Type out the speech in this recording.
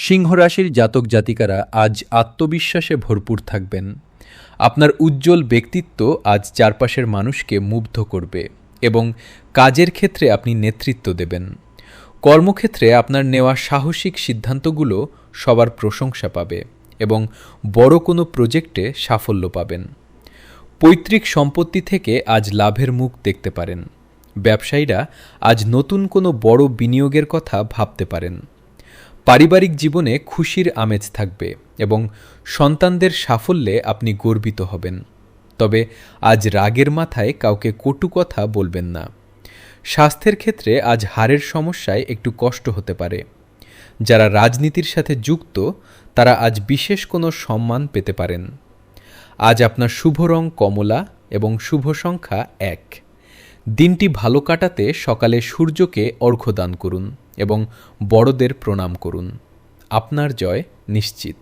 সিংহ রাশির জাতক জাতিকারা আজ আত্মবিশ্বাসে ভরপুর থাকবেন। আপনার উজ্জ্বল ব্যক্তিত্ব আজ চারপাশের মানুষকে মুগ্ধ করবে এবং কাজের ক্ষেত্রে আপনি নেতৃত্ব দেবেন। কর্মক্ষেত্রে আপনার নেওয়া সাহসিক সিদ্ধান্তগুলো সবার প্রশংসা পাবে এবং বড় কোনো প্রজেক্টে সাফল্য পাবেন। পৈতৃক সম্পত্তি থেকে আজ লাভের মুখ দেখতে পারেন। ব্যবসায়ীরা আজ নতুন কোনো বড় বিনিয়োগের কথা ভাবতে পারেন। পারিবারিক জীবনে খুশির আমেজ থাকবে এবং সন্তানদের সাফল্যে আপনি গর্বিত হবেন। তবে আজ রাগের মাথায় কাউকে কটু কথা বলবেন না। স্বাস্থ্যের ক্ষেত্রে আজ হাড়ের সমস্যায় একটু কষ্ট হতে পারে। যারা রাজনীতির সাথে যুক্ত তারা আজ বিশেষ কোনো সম্মান পেতে পারেন। আজ আপনার শুভ রং কমলা এবং শুভ সংখ্যা 1। দিনটি ভালো কাটাতে সকালে সূর্যকে অর্ঘ্য দান করুন এবং বড়দের প্রণাম করুন। আপনার জয় নিশ্চিত।